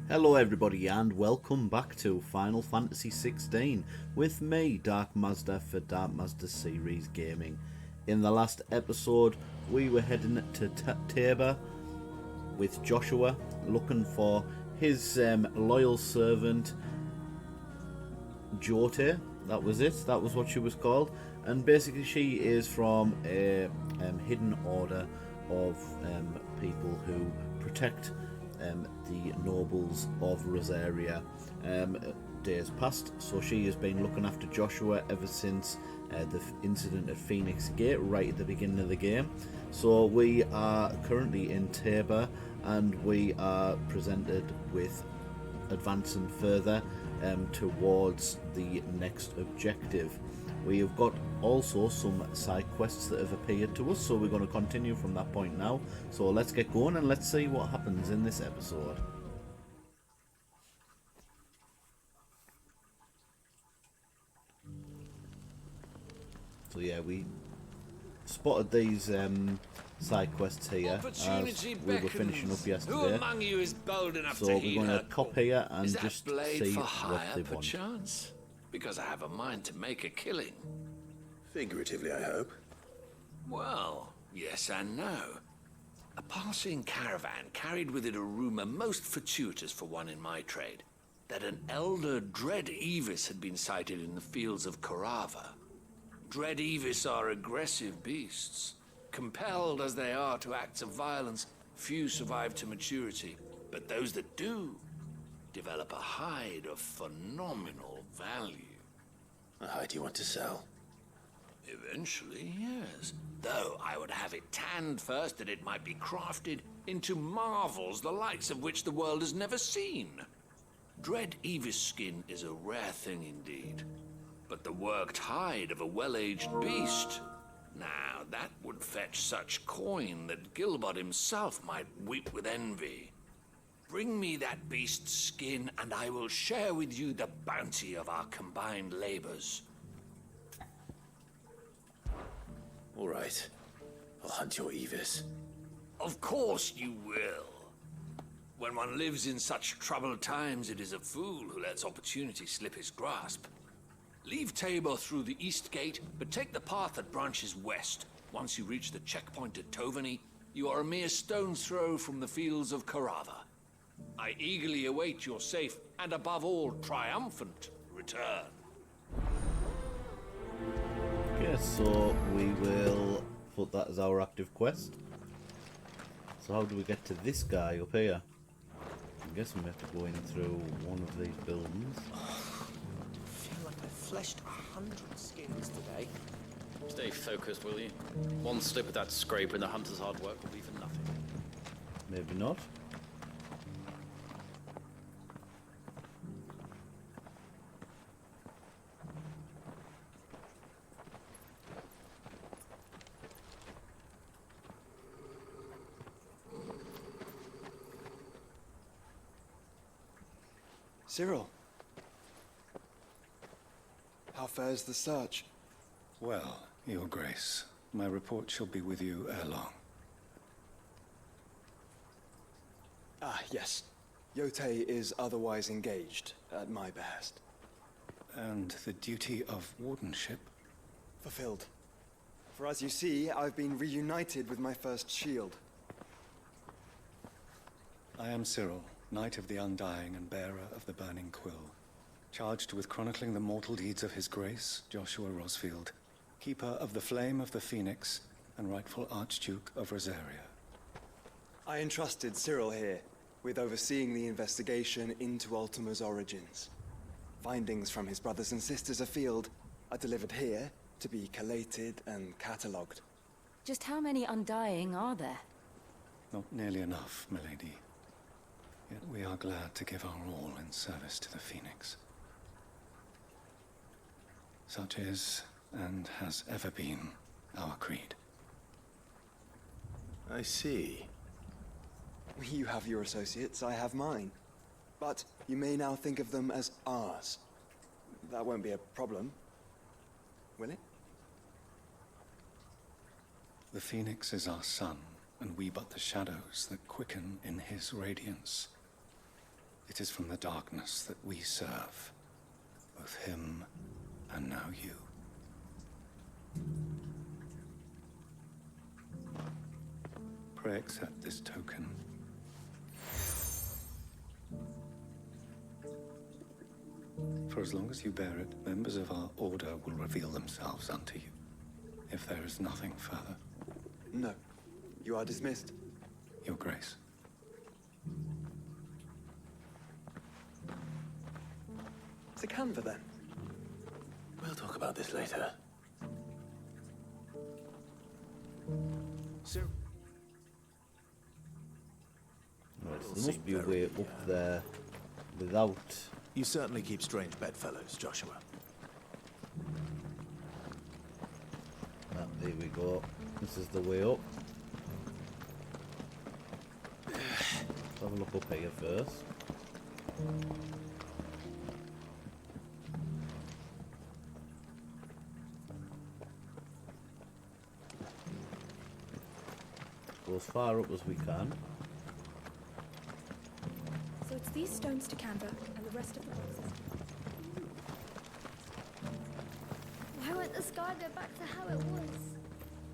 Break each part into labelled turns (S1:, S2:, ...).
S1: Hello everybody and welcome back to Final Fantasy XVI with me, Dark Mazda for Dark Mazda Series Gaming. In the last episode we were heading to Tabor with Joshua looking for his loyal servant Jote. That was it, that was what she was called, and basically she is from a hidden order of people who protect the nobles of Rosaria days past. So she has been looking after Joshua ever since the incident at Phoenix Gate right at the beginning of the game. So we are currently in Tabor and we are presented with advancing further towards the next objective. We have got also some side quests that have appeared to us, so we're going to continue from that point now. So let's get going and let's see what happens in this episode. So yeah, we spotted these side quests here as we were finishing up yesterday.
S2: Who among you is bold enough
S1: So
S2: to
S1: we're
S2: heed
S1: going
S2: her
S1: to pop here and just see
S2: for
S1: what
S2: hire,
S1: they want.
S2: perchance? Because I have a mind to make a killing.
S3: Figuratively, I hope.
S2: Well, yes and no. A passing caravan carried with it a rumor most fortuitous for one in my trade, that an elder Dread Evis had been sighted in the fields of Korava. Dread Evis are aggressive beasts. Compelled as they are to acts of violence, few survive to maturity, but those that do develop a hide of phenomenal value.
S3: A hide you want to sell?
S2: Eventually, yes. Though I would have it tanned first that it might be crafted into marvels the likes of which the world has never seen. Dread Evis skin is a rare thing indeed. But the worked hide of a well-aged beast, now that would fetch such coin that Gilbert himself might weep with envy. Bring me that beast's skin and I will share with you the bounty of our combined labors.
S3: All right. I'll hunt your Evis.
S2: Of course you will. When one lives in such troubled times, it is a fool who lets opportunity slip his grasp. Leave Tabor through the east gate, but take the path that branches west. Once you reach the checkpoint at Tovany, you are a mere stone's throw from the fields of Korava. I eagerly await your safe, and above all, triumphant return.
S1: Okay, so we will put that as our active quest. So how do we get to this guy up here? I'm guessing we have to go in through one of these buildings.
S4: I feel like I fleshed 100 skins today.
S5: Stay focused, will you? One slip of that scrape and the hunter's hard work will be for nothing.
S1: Maybe not.
S6: Cyril, how fares the search?
S7: Well, Your Grace, my report shall be with you ere long.
S6: Ah, yes. Yote is otherwise engaged, at my behest.
S7: And the duty of wardenship?
S6: Fulfilled. For as you see, I've been reunited with my first shield.
S7: I am Cyril, Knight of the Undying and bearer of the Burning Quill, charged with chronicling the mortal deeds of His Grace, Joshua Rosfield, keeper of the Flame of the Phoenix and rightful Archduke of Rosaria.
S6: I entrusted Cyril here with overseeing the investigation into Ultima's origins. Findings from his brothers and sisters afield are delivered here to be collated and catalogued.
S8: Just how many Undying are there?
S7: Not nearly enough, milady. Yet we are glad to give our all in service to the Phoenix. Such is, and has ever been, our creed.
S3: I see.
S6: You have your associates, I have mine. But you may now think of them as ours. That won't be a problem, will it?
S7: The Phoenix is our sun, and we but the shadows that quicken in his radiance. It is from the darkness that we serve. Both him and now you. Pray accept this token. For as long as you bear it, members of our order will reveal themselves unto you. If there is nothing further.
S6: No. You are dismissed.
S7: Your Grace.
S6: To Canva, then.
S3: We'll talk about this later. Sir.
S1: Right, so there must be a way up there without...
S3: You certainly keep strange bedfellows, Joshua.
S1: Ah, there we go. This is the way up. Let's have a look up here first. Go as far up as we can.
S9: So it's these stones to Canva and the rest of the boxes.
S10: Why won't the sky go back to how it was?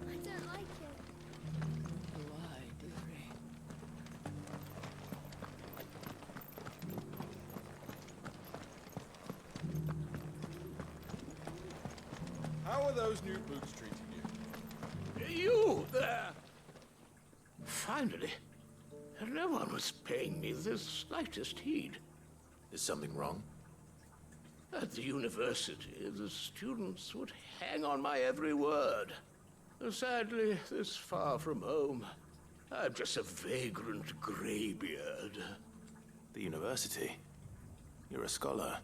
S10: I don't like it.
S11: Why, dearie?
S12: How are those new boots treating you?
S2: You there! Finally. No one was paying me the slightest heed.
S3: Is something wrong?
S2: At the university, the students would hang on my every word. Sadly, this far from home, I'm just a vagrant greybeard.
S3: The university? You're a scholar.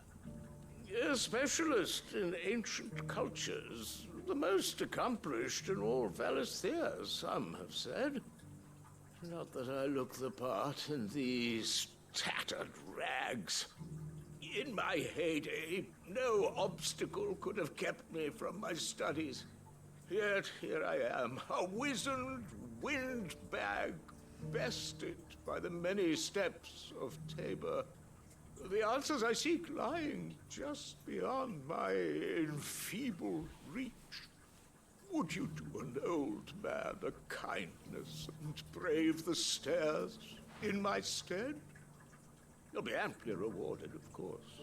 S2: A specialist in ancient cultures. The most accomplished in all Valisthea, some have said. Not that I look the part in these tattered rags. In my heyday, no obstacle could have kept me from my studies. Yet here I am, a wizened windbag, bested by the many steps of Tabor. The answers I seek lying just beyond my enfeebled reach. Would you do an old man a kindness and brave the stairs in my stead? You'll be amply rewarded, of course.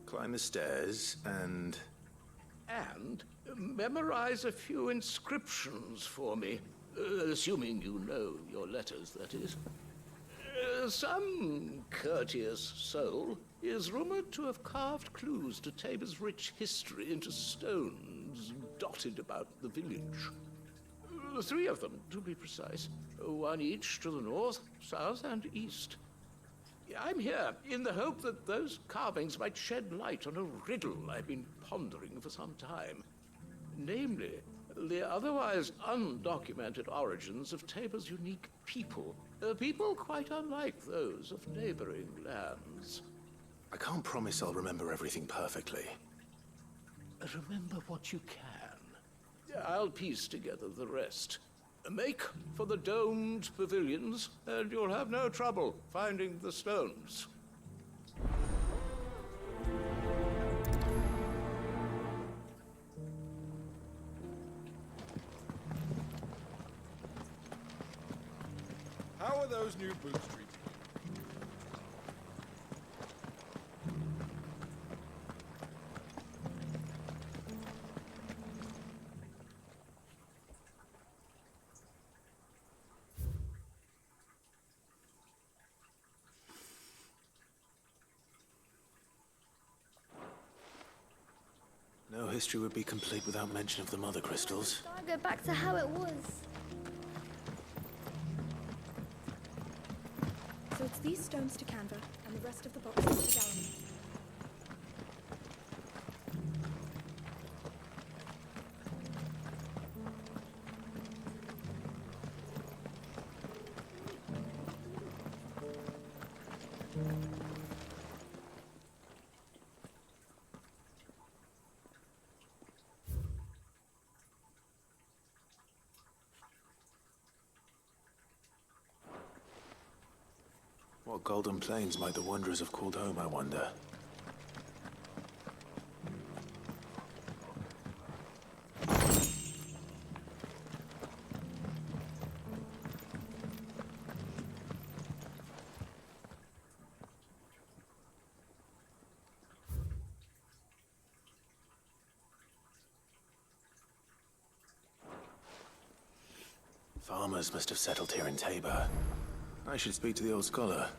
S3: Climb the stairs and...
S2: And memorize a few inscriptions for me, assuming you know your letters, that is. Some courteous soul is rumored to have carved clues to Tabor's rich history into stones dotted about the village. 3 of them, to be precise. 1 each to the north, south, and east. I'm here in the hope that those carvings might shed light on a riddle I've been pondering for some time. Namely, the otherwise undocumented origins of Tabor's unique people. People quite unlike those of neighboring lands.
S3: I can't promise I'll remember everything perfectly.
S2: Remember what you can. I'll piece together the rest. Make for the domed pavilions, and you'll have no trouble finding the stones.
S12: How are those new boots treating you?
S3: No history would be complete without mention of the mother crystals.
S10: Sky go back to how it was.
S9: So it's these stones to Canva and the rest of the boxes to Gallery.
S3: What golden plains might the wanderers have called home, I wonder? Farmers must have settled here in Tabor. I should speak to the old scholar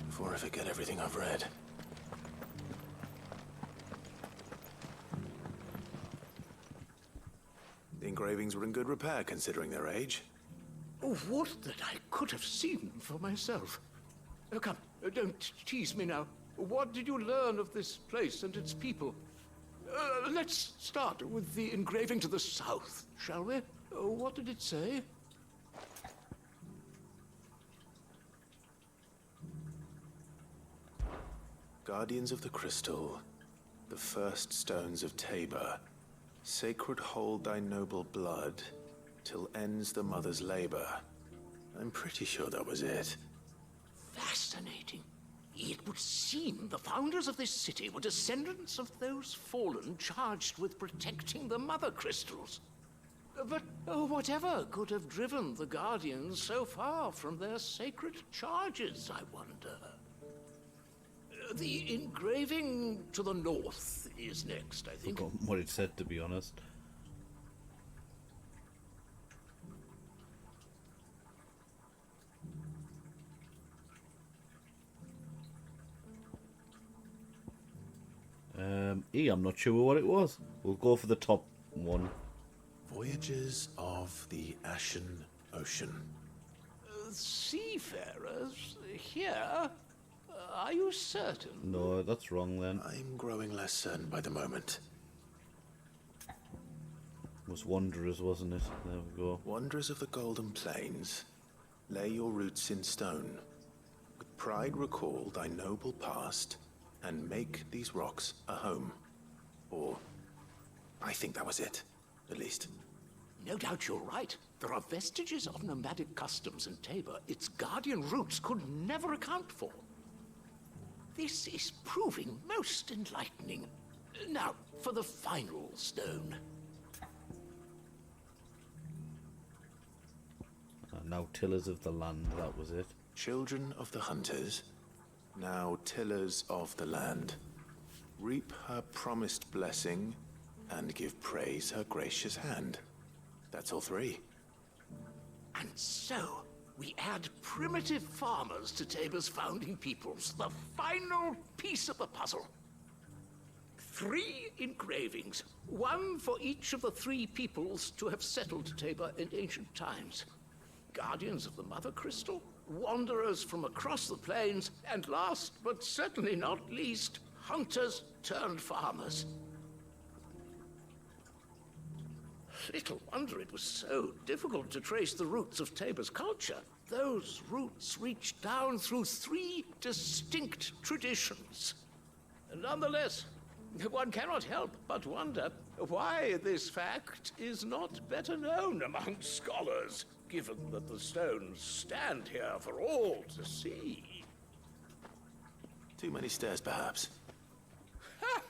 S3: before I forget everything I've read. The engravings were in good repair considering their age.
S2: Oh, what that I could have seen for myself. Oh, come, don't tease me now. What did you learn of this place and its people? Let's start with the engraving to the south, shall we? What did it say?
S3: Guardians of the Crystal, the first stones of Tabor, sacred hold thy noble blood, till ends the mother's labor. I'm pretty sure that was it.
S2: Fascinating. It would seem the founders of this city were descendants of those fallen charged with protecting the mother crystals. But whatever could have driven the Guardians so far from their sacred charges, I wonder? The engraving to the north is next, I think.
S1: Forgotten what it said, to be honest. I'm not sure what it was. We'll go for the top one.
S3: Voyages of the Ashen Ocean.
S2: Seafarers here? Are you certain?
S1: No, that's wrong then.
S3: I'm growing less certain by the moment.
S1: It was Wanderers, wasn't it? There we go.
S3: Wanderers of the Golden Plains, lay your roots in stone. With pride recall thy noble past, and make these rocks a home. Or, I think that was it, at least.
S2: No doubt you're right. There are vestiges of nomadic customs in Tabor its guardian roots could never account for. This is proving most enlightening. Now, for the final stone.
S1: Now tillers of the land, that was it.
S3: Children of the hunters, now tillers of the land. Reap her promised blessing, and give praise her gracious hand. That's all three.
S2: And so, we add primitive farmers to Tabor's founding peoples, the final piece of the puzzle. 3 engravings, one for each of the 3 peoples to have settled Tabor in ancient times. Guardians of the Mother Crystal, wanderers from across the plains, and last but certainly not least, hunters turned farmers. Little wonder it was so difficult to trace the roots of Tabor's culture. Those roots reach down through 3 distinct traditions. Nonetheless, one cannot help but wonder why this fact is not better known among scholars, given that the stones stand here for all to see.
S3: Too many stairs, perhaps.
S2: Ha!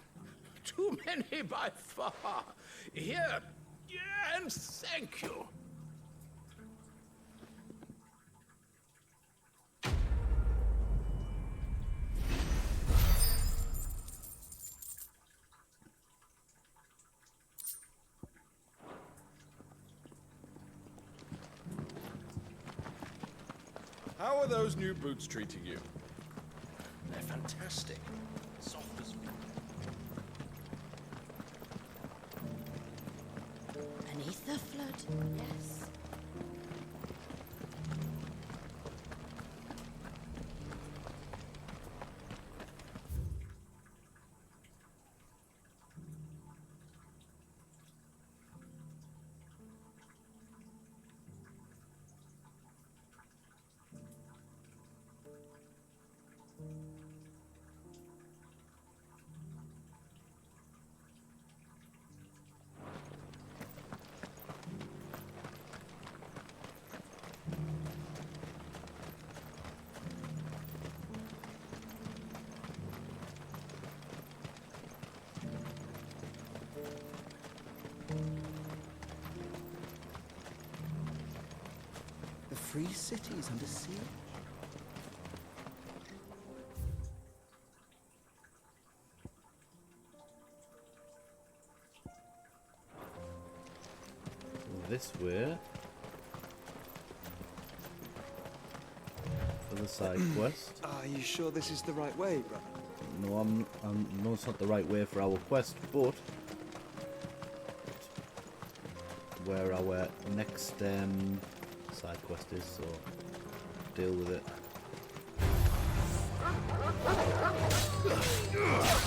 S2: Too many by far. Here, and thank you.
S12: How are those new boots treating you?
S4: They're fantastic. Soft as
S8: Beneath the flood, yes.
S13: 3 cities under siege.
S1: This way for the side quest.
S6: Are you sure this is the right way, brother?
S1: No, no, it's not the right way for our quest, but where our next side quest is, so deal with it.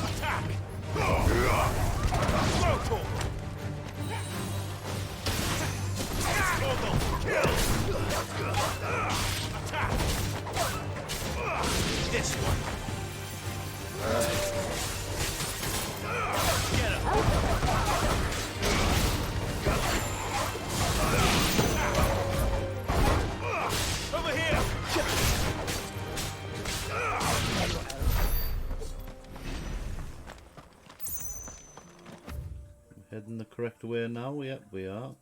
S12: Attack! Attack! This one. Get him. Over here.
S1: Heading the correct way now? Yep, we are.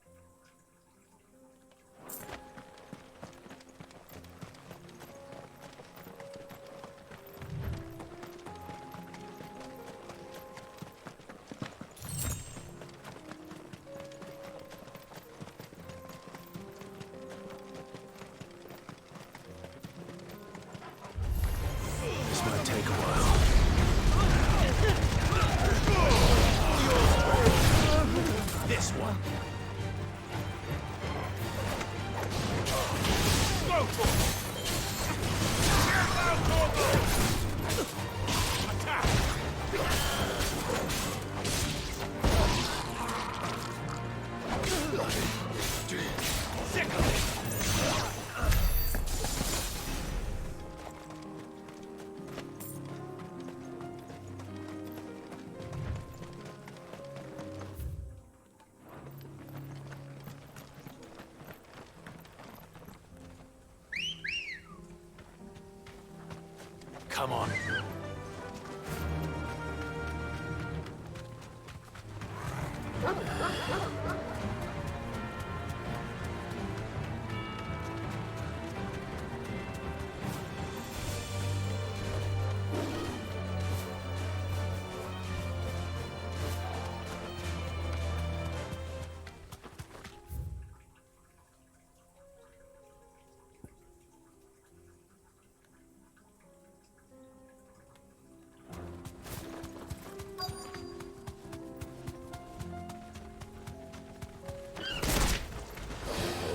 S3: This might take a while.
S12: This one. Go for it. Attack. Sick of it. Come on.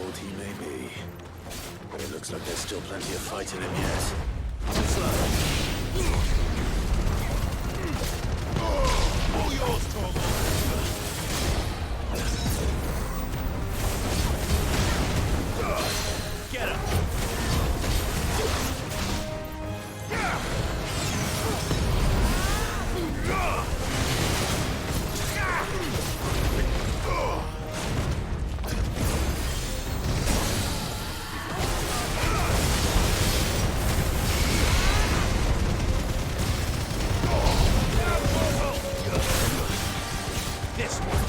S3: Old he may be, but it looks like there's still plenty of fight in him yet. Too slow.
S12: All yours, Torvald. Get him. This one.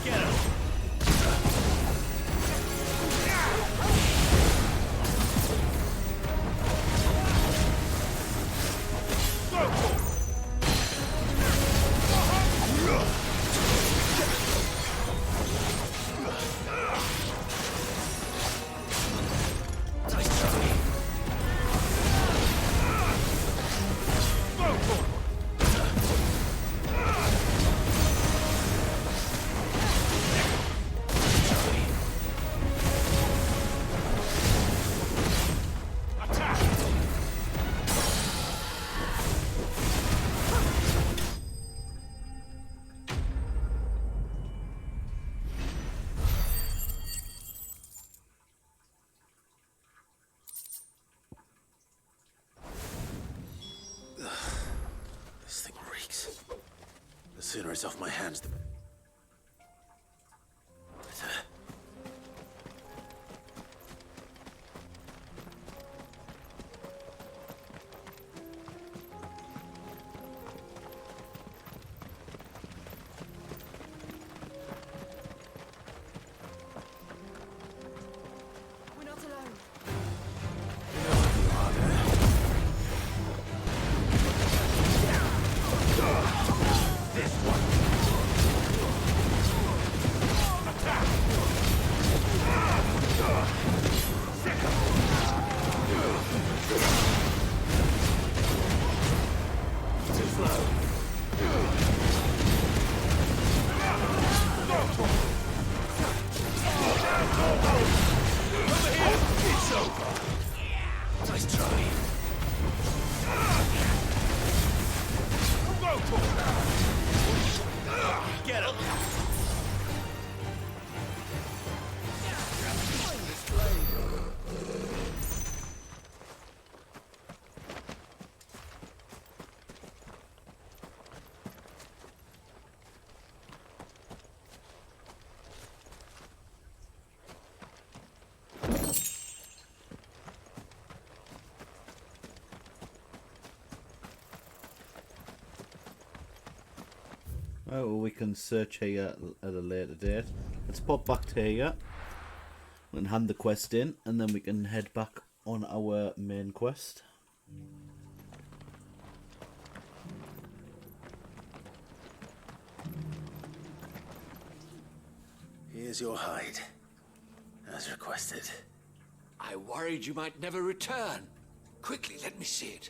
S12: Get him. Go for it.
S3: Nice try.
S12: Go for it. Attack!
S3: This thing reeks. The sooner it's off my hands, the better.
S1: Oh, well, we can search here at a later date. Let's pop back to here and hand the quest in, and then we can head back on our main quest.
S3: Here's your hide, as requested.
S2: I worried you might never return. Quickly, let me see it.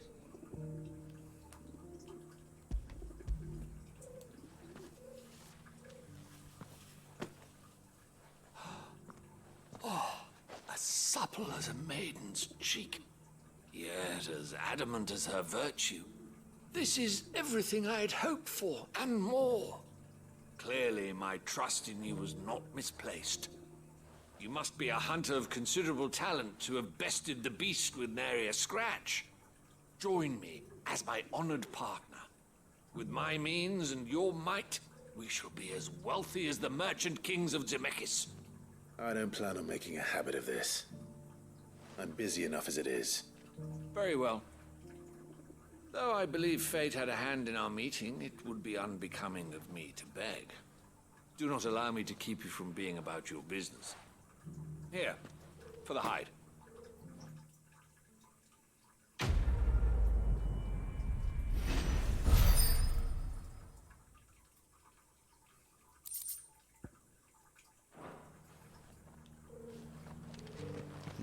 S2: Oh, as supple as a maiden's cheek, yet as adamant as her virtue. This is everything I had hoped for, and more. Clearly, my trust in you was not misplaced. You must be a hunter of considerable talent to have bested the beast with nary a scratch. Join me as my honored partner. With my means and your might, we shall be as wealthy as the merchant kings of Zemeckis.
S3: I don't plan on making a habit of this. I'm busy enough as it is.
S2: Very well. Though I believe fate had a hand in our meeting, it would be unbecoming of me to beg. Do not allow me to keep you from being about your business. Here, for the hide.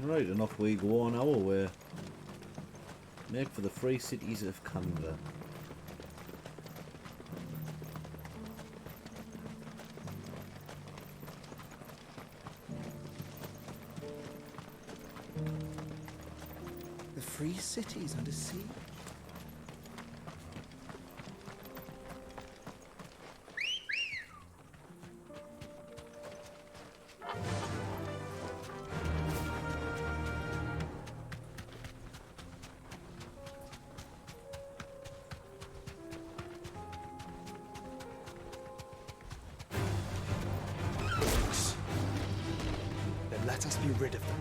S1: Right, and off we go on our way. Make for the free cities of Canva.
S4: The free cities under sea? Then let us be rid of them.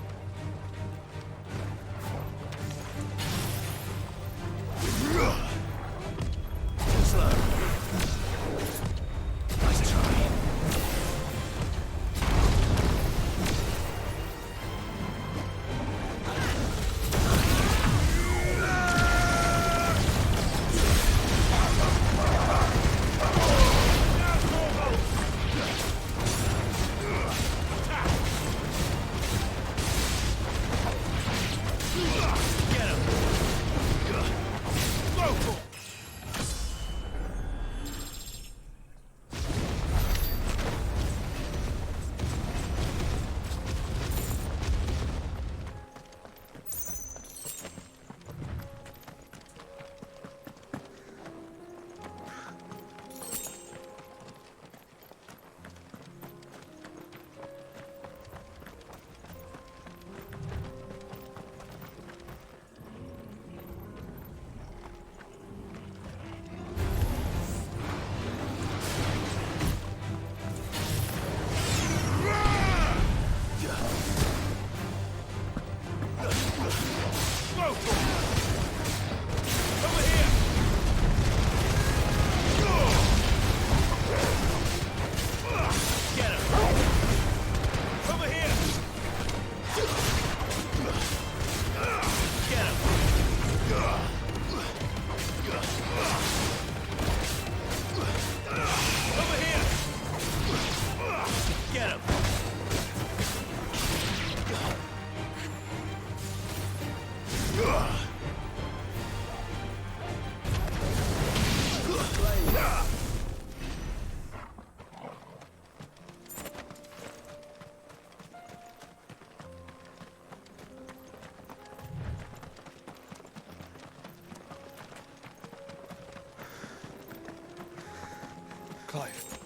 S4: Clive.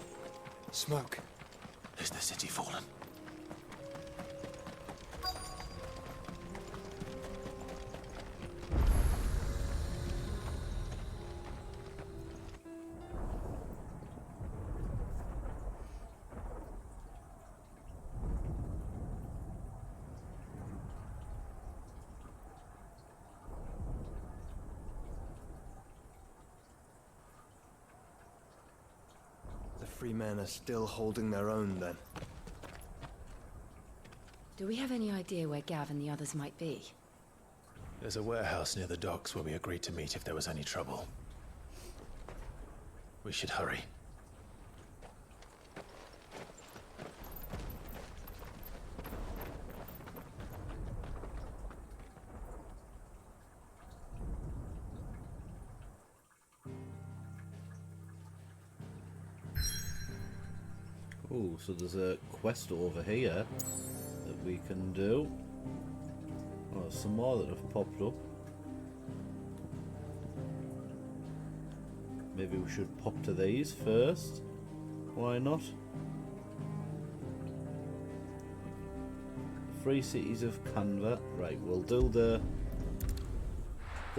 S4: Smoke.
S3: Is the city fallen?
S6: Three men are still holding their own, then.
S8: Do we have any idea where Gav and the others might be?
S3: There's a warehouse near the docks where we agreed to meet if there was any trouble. We should hurry.
S1: Oh, so there's a quest over here that we can do. Oh, there's some more that have popped up. Maybe we should pop to these first. Why not? Free Cities of Canva. Right, we'll do the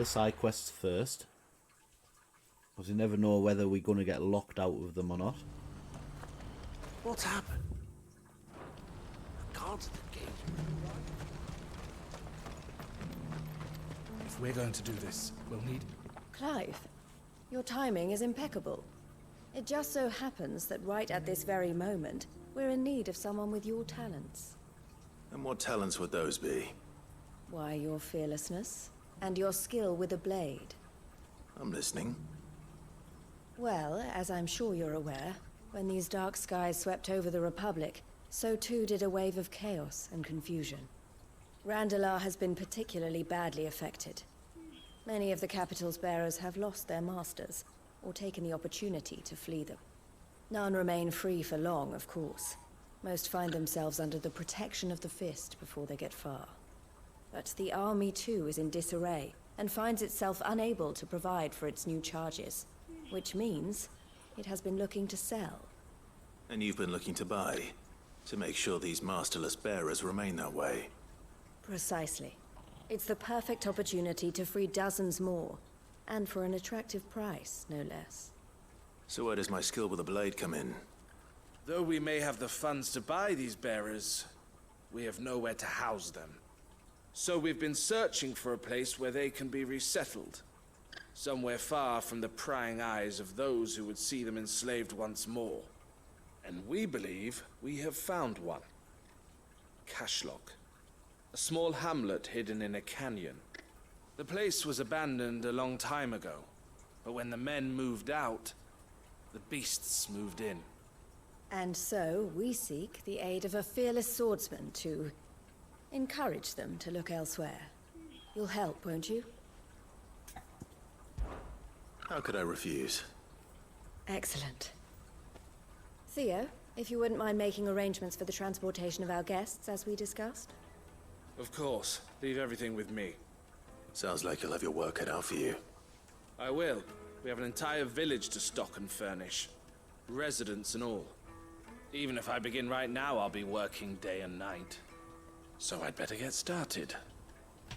S1: side quests first. Because you never know whether we're going to get locked out of them or not.
S2: What's happened? The guards at the gate.
S13: If we're going to do this, we'll need...
S14: Clive, your timing is impeccable. It just so happens that right at this very moment, we're in need of someone with your talents.
S3: And what talents would those be?
S14: Why, your fearlessness, and your skill with a blade.
S3: I'm listening.
S14: Well, as I'm sure you're aware, when these dark skies swept over the Republic, so too did a wave of chaos and confusion. Randalar has been particularly badly affected. Many of the capital's bearers have lost their masters, or taken the opportunity to flee them. None remain free for long, of course. Most find themselves under the protection of the Fist before they get far. But the army too is in disarray, and finds itself unable to provide for its new charges. Which means it has been looking to sell.
S3: And you've been looking to buy, to make sure these masterless bearers remain that way.
S14: Precisely. It's the perfect opportunity to free dozens more, and for an attractive price, no less.
S3: So where does my skill with a blade come in?
S13: Though we may have the funds to buy these bearers, we have nowhere to house them. So we've been searching for a place where they can be resettled. Somewhere far from the prying eyes of those who would see them enslaved once more. And we believe we have found one. Cashlock. A small hamlet hidden in a canyon. The place was abandoned a long time ago, but when the men moved out, the beasts moved in.
S14: And so, we seek the aid of a fearless swordsman to encourage them to look elsewhere. You'll help, won't you?
S3: How could I refuse?
S14: Excellent. Theo, if you wouldn't mind making arrangements for the transportation of our guests, as we discussed?
S13: Of course. Leave everything with me.
S3: Sounds like you'll have your work cut out for you.
S13: I will. We have an entire village to stock and furnish. Residents and all. Even if I begin right now, I'll be working day and night. So I'd better get started.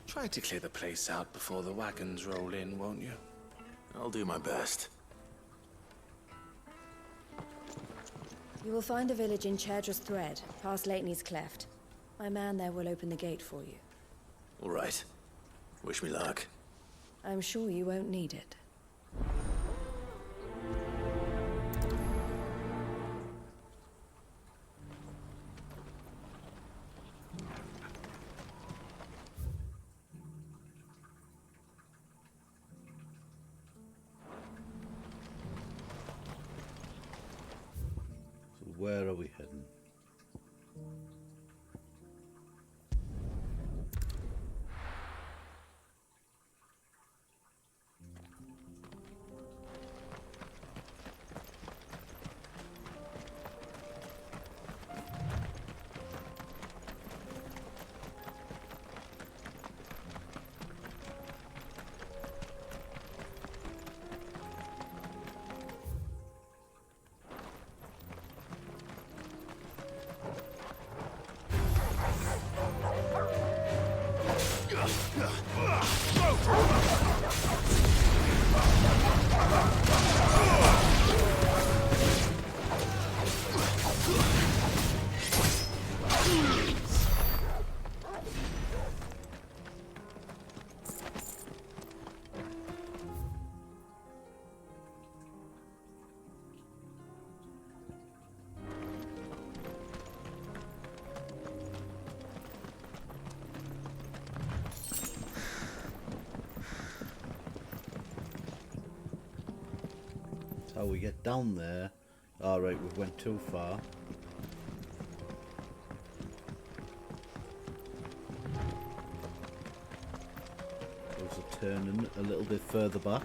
S13: Try to clear the place out before the wagons roll in, won't you?
S3: I'll do my best.
S14: You will find a village in Chadra's Thread, past Lateney's Cleft. My man there will open the gate for you.
S3: All right. Wish me luck.
S14: I'm sure you won't need it.
S1: So where are we heading? how we get down there. Alright, we went too far. There's a turning a little bit further back.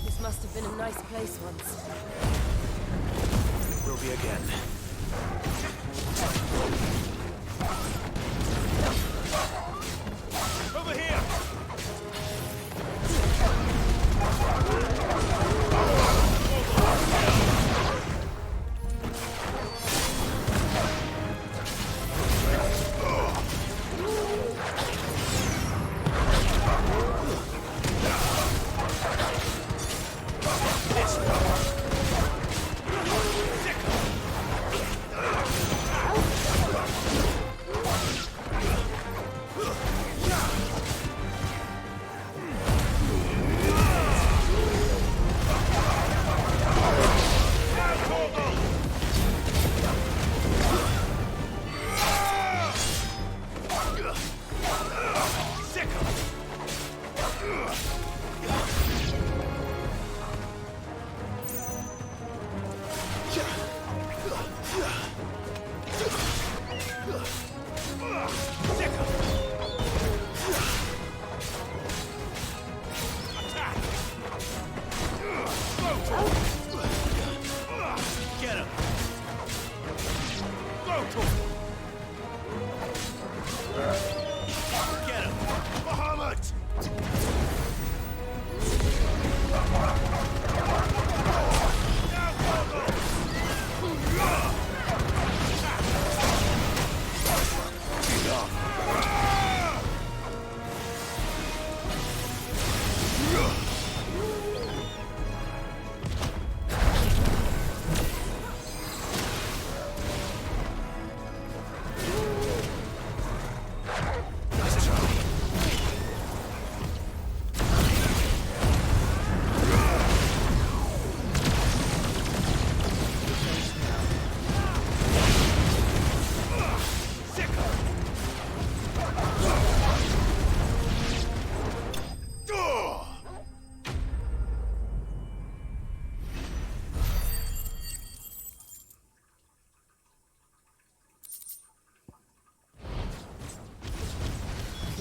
S14: This must have been a nice place once.
S3: Will be again.
S12: Over here!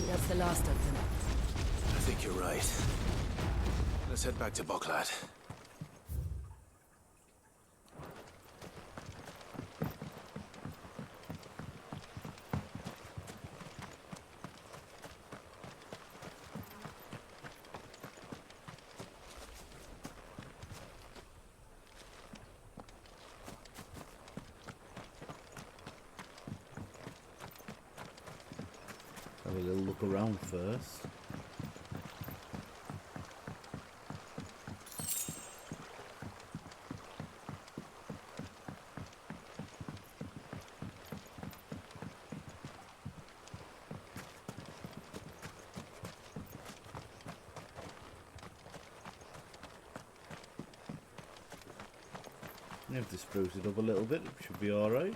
S14: That's the last of them.
S3: I think you're right. Let's head back to Boklat.
S1: Have a little look around first. If they spruce it up a little bit, it should be alright.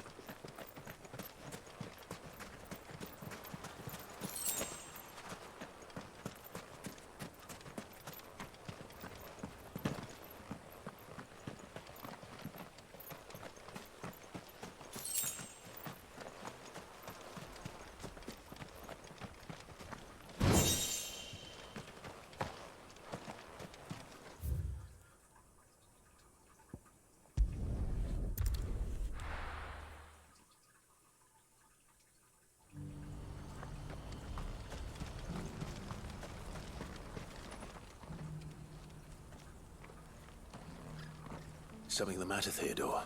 S3: Something the matter, Theodore?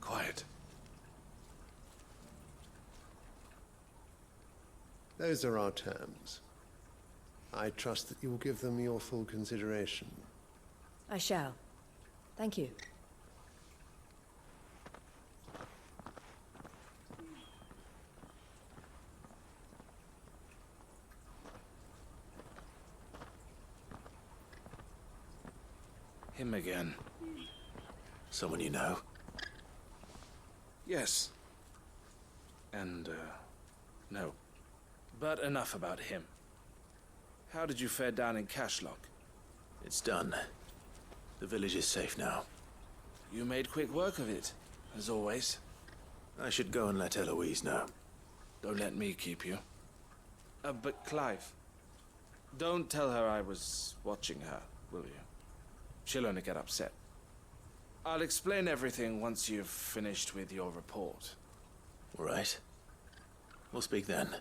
S2: Quiet.
S15: Those are our terms. I trust that you will give them your full consideration.
S14: I shall. Thank you.
S13: Him again.
S3: Someone you know?
S13: Yes. And, no. But enough about him. How did you fare down in Cashlock?
S3: It's done. The village is safe now.
S13: You made quick work of it, as always.
S3: I should go and let Eloise know.
S13: Don't let me keep you. But Clive, don't tell her I was watching her, will you? She'll only get upset. I'll explain everything once you've finished with your report.
S3: All right. We'll speak then.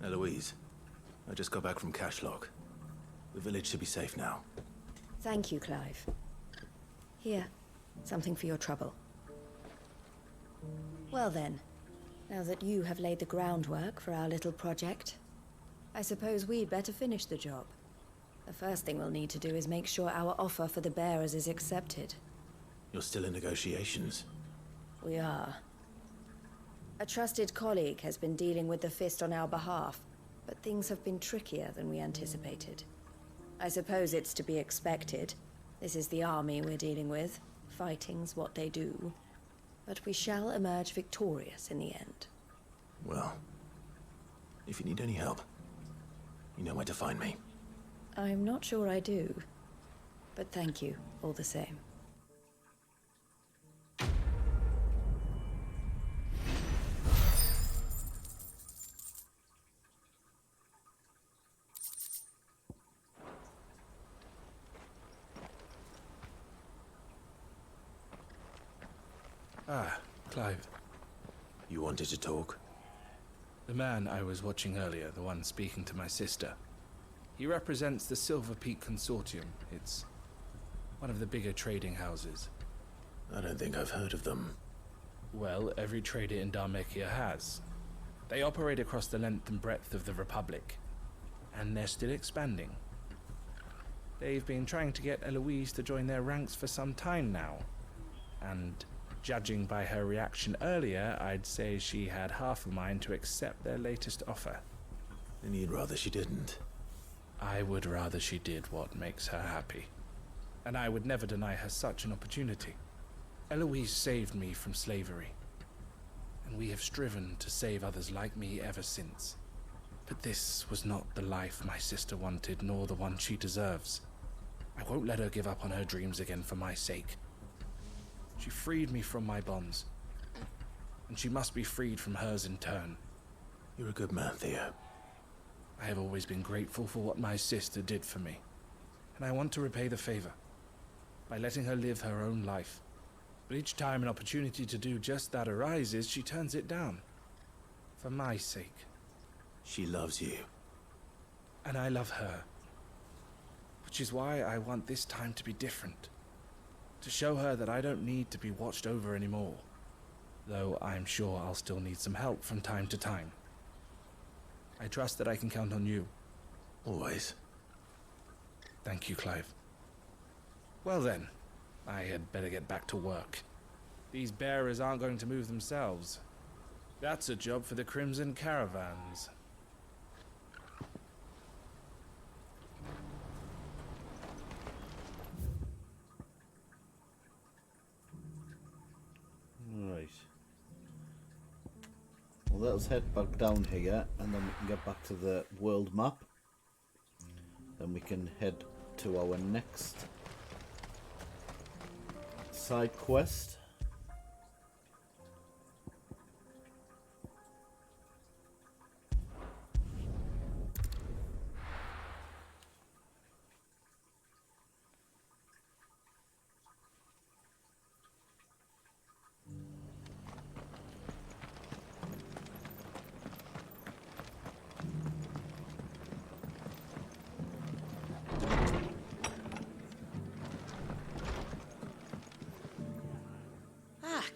S3: Eloise, I just got back from Cashlock. The village should be safe now.
S14: Thank you, Clive. Here, something for your trouble. Well then, now that you have laid the groundwork for our little project, I suppose we'd better finish the job. The first thing we'll need to do is make sure our offer for the bearers is accepted.
S3: You're still in negotiations?
S14: We are. A trusted colleague has been dealing with the Fist on our behalf, but things have been trickier than we anticipated. I suppose it's to be expected. This is the army we're dealing with. Fighting's what they do. But we shall emerge victorious in the end.
S3: Well, if you need any help, you know where to find me.
S14: I'm not sure I do. But thank you, all the same.
S13: Ah, Clive.
S3: You wanted to talk?
S13: The man I was watching earlier, the one speaking to my sister. He represents the Silver Peak Consortium. It's one of the bigger trading houses.
S3: I don't think I've heard of them.
S13: Well, every trader in Dharmekia has. They operate across the length and breadth of the Republic. And they're still expanding. They've been trying to get Eloise to join their ranks for some time now. And judging by her reaction earlier, I'd say she had half a mind to accept their latest offer.
S3: And you'd rather she didn't?
S13: I would rather she did what makes her happy. And I would never deny her such an opportunity. Eloise saved me from slavery. And we have striven to save others like me ever since. But this was not the life my sister wanted, nor the one she deserves. I won't let her give up on her dreams again for my sake. She freed me from my bonds, and she must be freed from hers in turn.
S3: You're a good man, Theo.
S13: I have always been grateful for what my sister did for me, and I want to repay the favor by letting her live her own life. But each time an opportunity to do just that arises, she turns it down. For my sake.
S3: She loves you.
S13: And I love her. Which is why I want this time to be different. To show her that I don't need to be watched over anymore. Though I'm sure I'll still need some help from time to time. I trust that I can count on you.
S3: Always.
S13: Thank you, Clive. Well then, I had better get back to work. These bearers aren't going to move themselves. That's a job for the Crimson Caravans.
S1: Right. Well, let's head back down here, and then we can get back to the world map. Then we can head to our next side quest.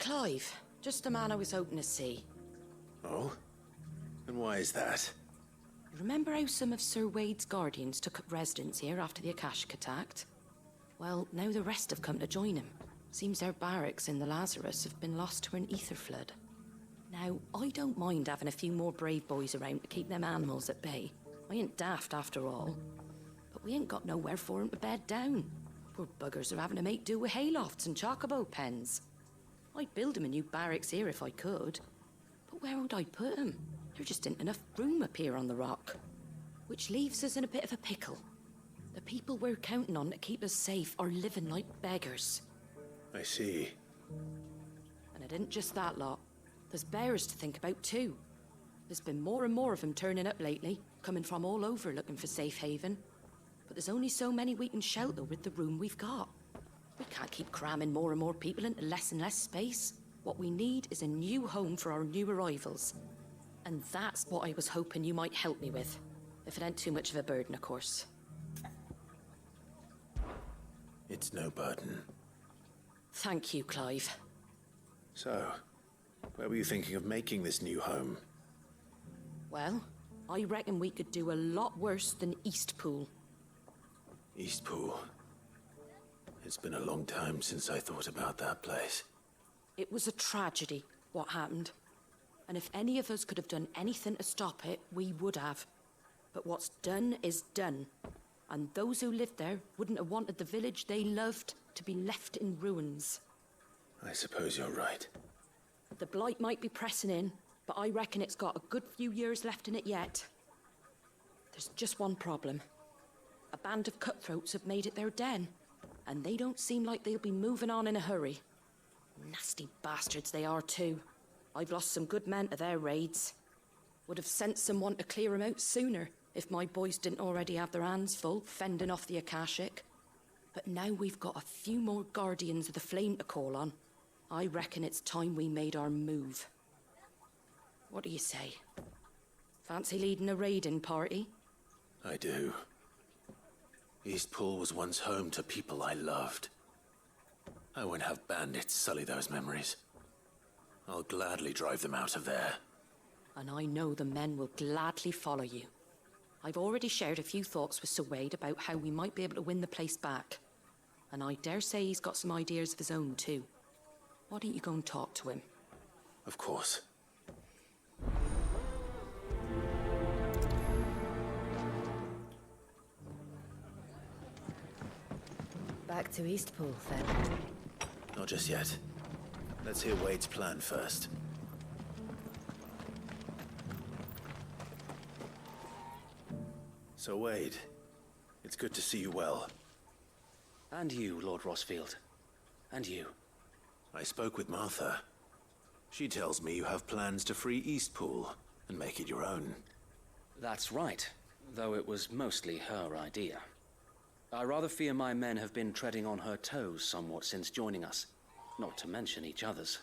S16: Clive. Just the man I was hoping to see.
S3: Oh? And why is that?
S16: Remember how some of Sir Wade's guardians took up residence here after the Akashic attacked? Well, now the rest have come to join him. Seems their barracks in the Lazarus have been lost to an ether flood. Now, I don't mind having a few more brave boys around to keep them animals at bay. I ain't daft after all. But we ain't got nowhere for 'em to bed down. Poor buggers are having to make do with haylofts and chocobo pens. I'd build 'em a new barracks here if I could. But where would I put 'em? There just ain't enough room up here on the rock. Which leaves us in a bit of a pickle. The people we're counting on to keep us safe are living like beggars.
S3: I see.
S16: And it ain't just that lot. There's bears to think about too. There's been more and more of them turning up lately, coming from all over looking for safe haven. But there's only so many we can shelter with the room we've got. We can't keep cramming more and more people into less and less space. What we need is a new home for our new arrivals. And that's what I was hoping you might help me with. If it ain't too much of a burden, of course.
S3: It's no burden.
S16: Thank you, Clive.
S3: So, where were you thinking of making this new home?
S16: Well, I reckon we could do a lot worse than Eastpool.
S3: Eastpool. It's been a long time since I thought about that place.
S16: It was a tragedy, what happened. And if any of us could have done anything to stop it, we would have. But what's done is done. And those who lived there wouldn't have wanted the village they loved to be left in ruins.
S3: I suppose you're right.
S16: The blight might be pressing in, but I reckon it's got a good few years left in it yet. There's just one problem. A band of cutthroats have made it their den, and they don't seem like they'll be moving on in a hurry. Nasty bastards they are too. I've lost some good men to their raids. Would have sent someone to clear 'em out sooner if my boys didn't already have their hands full fending off the Akashic. But now we've got a few more guardians of the flame to call on. I reckon it's time we made our move. What do you say? Fancy leading a raiding party?
S3: I do. Eastpool was once home to people I loved. I won't have bandits sully those memories. I'll gladly drive them out of there.
S16: And I know the men will gladly follow you. I've already shared a few thoughts with Sir Wade about how we might be able to win the place back. And I dare say he's got some ideas of his own too. Why don't you go and talk to him?
S3: Of course.
S14: Back to Eastpool, then.
S3: Not just yet. Let's hear Wade's plan first. So, Wade, it's good to see you well.
S5: And you, Lord Rosfield. And you.
S3: I spoke with Martha. She tells me you have plans to free Eastpool and make it your own.
S5: That's right, though it was mostly her idea. I rather fear my men have been treading on her toes somewhat since joining us, not to mention each other's.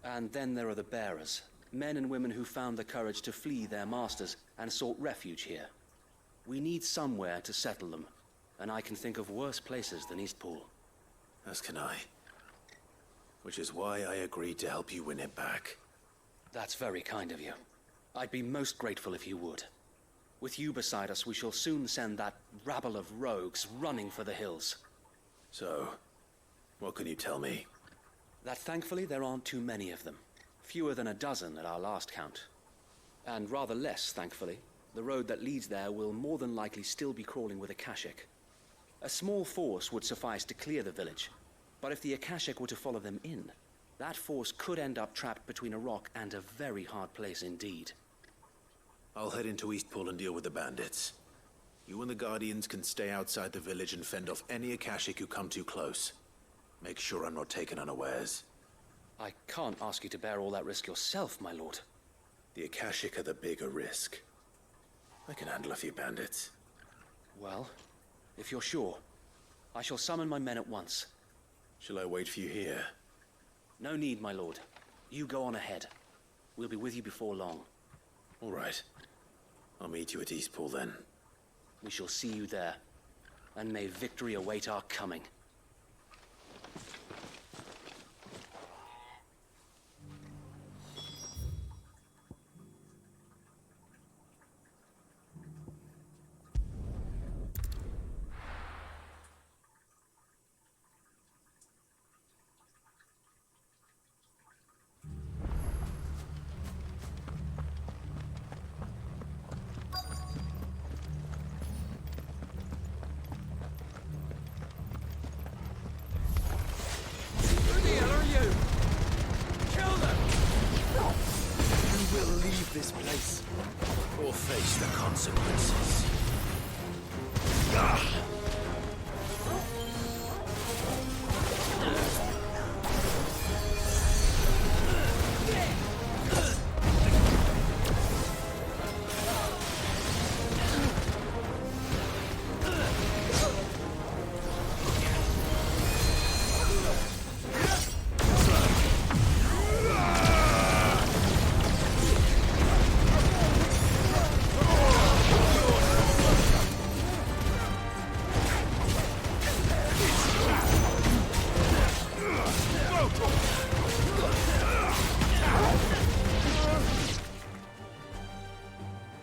S5: And then there are the bearers, men and women who found the courage to flee their masters and sought refuge here. We need somewhere to settle them, and I can think of worse places than Eastpool.
S3: As can I. Which is why I agreed to help you win it back.
S5: That's very kind of you. I'd be most grateful if you would. With you beside us, we shall soon send that rabble of rogues running for the hills.
S3: So, what can you tell me?
S5: That thankfully there aren't too many of them. Fewer than a dozen at our last count. And rather less, thankfully. The road that leads there will more than likely still be crawling with Akashic. A small force would suffice to clear the village, but if the Akashic were to follow them in, that force could end up trapped between a rock and a very hard place indeed.
S3: I'll head into Eastpool and deal with the bandits. You and the Guardians can stay outside the village and fend off any Akashic who come too close. Make sure I'm not taken unawares.
S5: I can't ask you to bear all that risk yourself, my lord.
S3: The Akashic are the bigger risk. I can handle a few bandits.
S5: Well, if you're sure, I shall summon my men at once.
S3: Shall I wait for you here?
S5: No need, my lord. You go on ahead. We'll be with you before long.
S3: All right. I'll meet you at Eastpool then.
S5: We shall see you there. And may victory await our coming.
S3: this place, or face the consequences. Ah!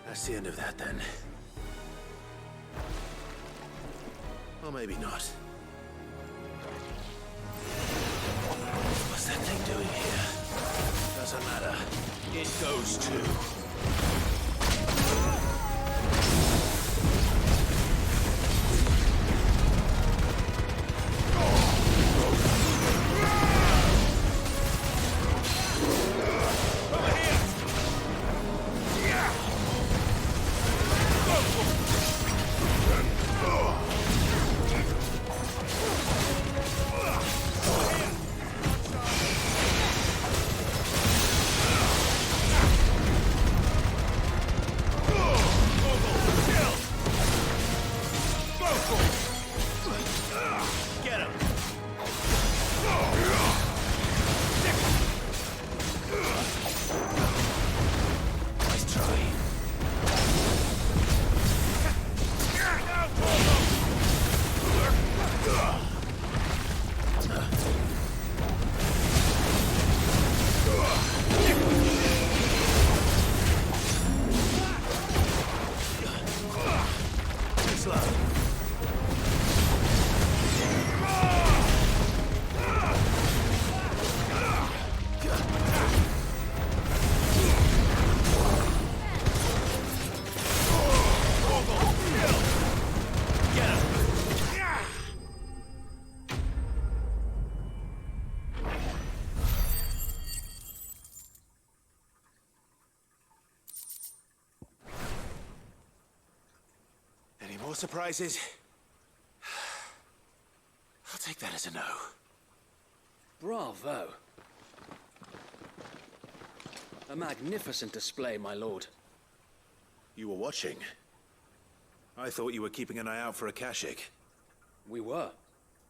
S3: That's the end of that, then. Or maybe not. What's that thing doing here? Doesn't matter. It goes too. Any more surprises? I'll take that as a no.
S5: Bravo. A magnificent display, my lord.
S3: You were watching? I thought you were keeping an eye out for a Kashik.
S5: We were.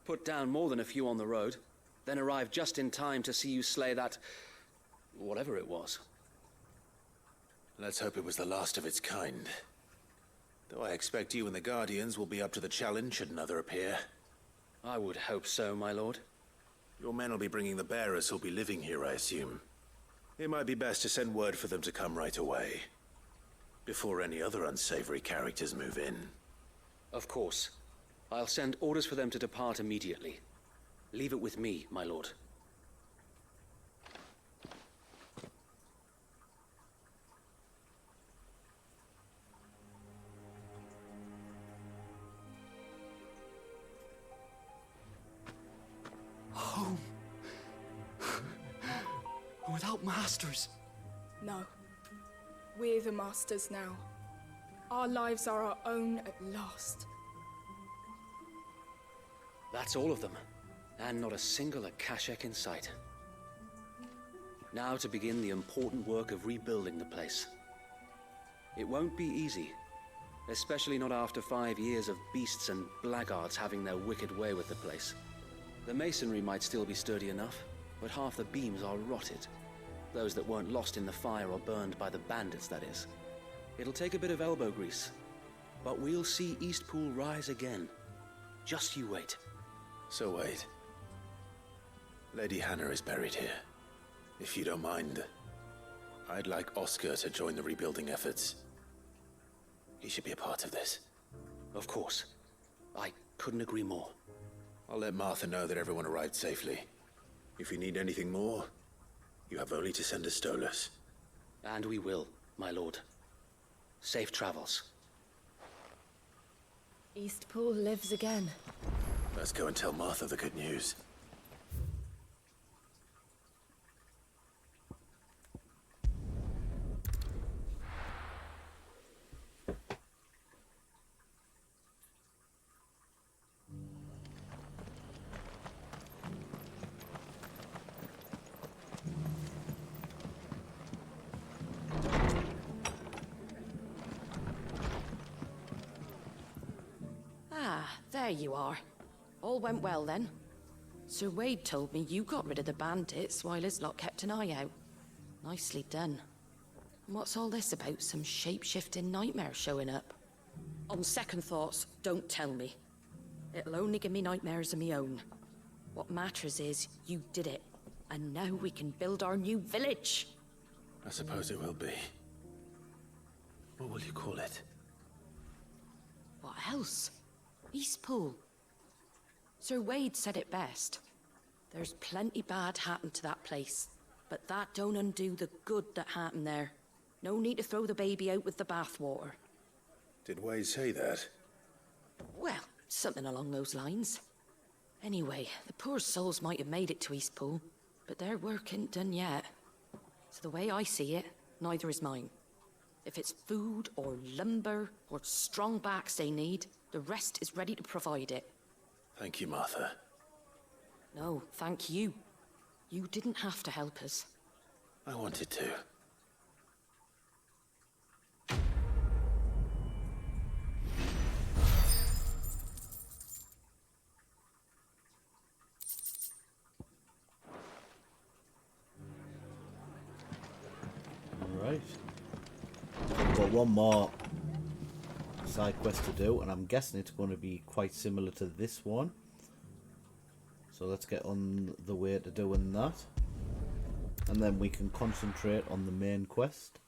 S5: Put down more than a few on the road, then arrived just in time to see you slay that... whatever it was.
S3: Let's hope it was the last of its kind. Though I expect you and the Guardians will be up to the challenge should another appear.
S5: I would hope so, my lord.
S3: Your men will be bringing the bearers who'll be living here, I assume. It might be best to send word for them to come right away, before any other unsavory characters move in.
S5: Of course. I'll send orders for them to depart immediately. Leave it with me, my lord.
S6: Home. Without masters.
S9: No. We're the masters now. Our lives are our own at last.
S5: That's all of them. And not a single Akashek in sight. Now to begin the important work of rebuilding the place. It won't be easy. Especially not after 5 years of beasts and blackguards having their wicked way with the place. The masonry might still be sturdy enough, but half the beams are rotted. Those that weren't lost in the fire or burned by the bandits, that is. It'll take a bit of elbow grease, but we'll see Eastpool rise again. Just you wait.
S3: So wait. Lady Hannah is buried here. If you don't mind, I'd like Oscar to join the rebuilding efforts. He should be a part of this.
S5: Of course. I couldn't agree more.
S3: I'll let Martha know that everyone arrived safely. If you need anything more, you have only to send a Stolas.
S5: And we will, my lord. Safe travels.
S14: Eastpool lives again.
S3: Let's go and tell Martha the good news.
S16: There you are. All went well then. Sir Wade told me you got rid of the bandits while his lot kept an eye out. Nicely done. What's all this about some shape-shifting nightmare showing up? On second thoughts, don't tell me. It'll only give me nightmares of my own. What matters is you did it. And now we can build our new village.
S3: I suppose it will be. What will you call it?
S16: What else? Eastpool. Sir Wade said it best. There's plenty bad happened to that place, but that don't undo the good that happened there. No need to throw the baby out with the bathwater.
S3: Did Wade say that?
S16: Well, something along those lines. Anyway, the poor souls might have made it to Eastpool, but their work ain't done yet. So the way I see it, neither is mine. If it's food or lumber or strong backs they need, the rest is ready to provide it.
S3: Thank you, Martha.
S16: No, thank you. You didn't have to help us.
S3: I wanted to.
S1: Right. We've got one more side quest to do, and I'm guessing it's going to be quite similar to this one. So let's get on the way to doing that. And then we can concentrate on the main quest.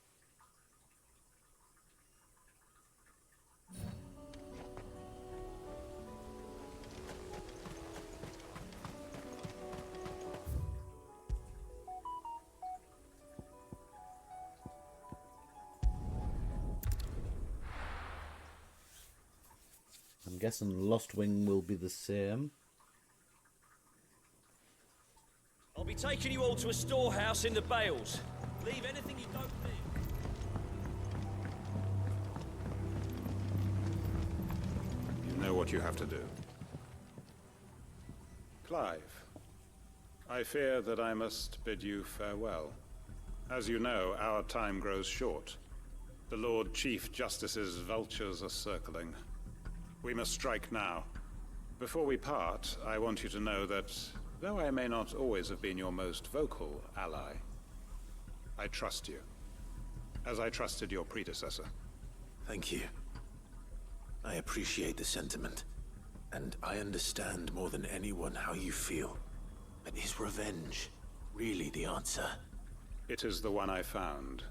S1: I'm guessing Lost Wing will be the same.
S17: I'll be taking you all to a storehouse in the Bales. Leave anything you don't need.
S18: You know what you have to do. Clive, I fear that I must bid you farewell. As you know, our time grows short. The Lord Chief Justice's vultures are circling. We must strike now. Before we part, I want you to know that, though I may not always have been your most vocal ally, I trust you, as I trusted your predecessor.
S3: Thank you. I appreciate the sentiment, and I understand more than anyone how you feel. But is revenge really the answer?
S18: It is the one I found,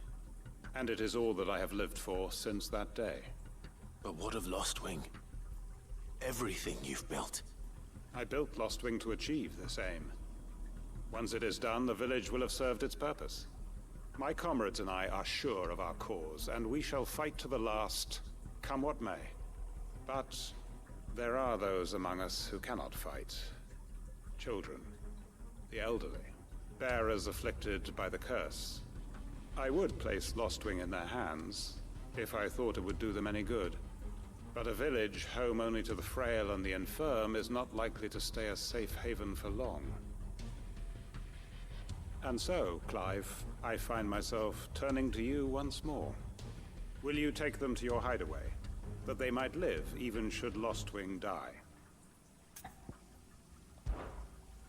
S18: and it is all that I have lived for since that day.
S3: But what of Lost Wing? Everything you've built.
S18: I built Lost Wing to achieve this aim. Once it is done, the village will have served its purpose. My comrades and I are sure of our cause, and we shall fight to the last, come what may. But there are those among us who cannot fight. Children, the elderly, bearers afflicted by the curse. I would place Lost Wing in their hands, if I thought it would do them any good. But a village home only to the frail and the infirm is not likely to stay a safe haven for long. And so, Clive, I find myself turning to you once more. Will you take them to your hideaway, that they might live even should Lost Wing die?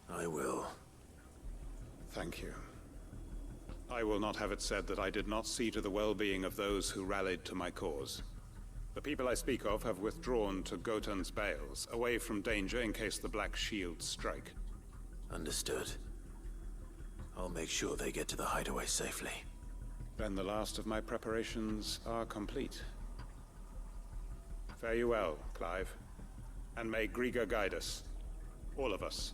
S3: I will.
S18: Thank you. I will not have it said that I did not see to the well-being of those who rallied to my cause. The people I speak of have withdrawn to Gotan's Bales, away from danger in case the Black Shields strike.
S3: Understood. I'll make sure they get to the hideaway safely.
S18: Then the last of my preparations are complete. Fare you well, Clive. And may Griga guide us. All of us.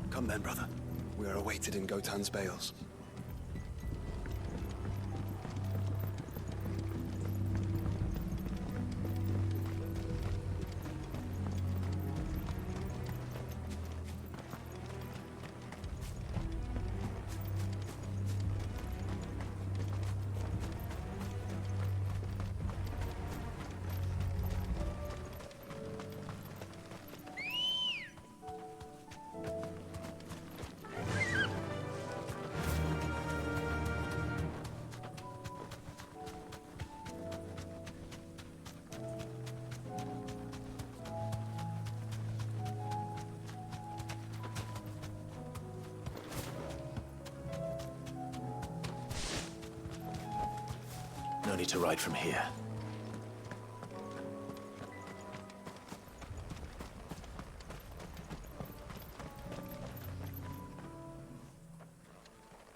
S6: Come then, brother. We are awaited in Gotan's Bales.
S3: only to ride from here.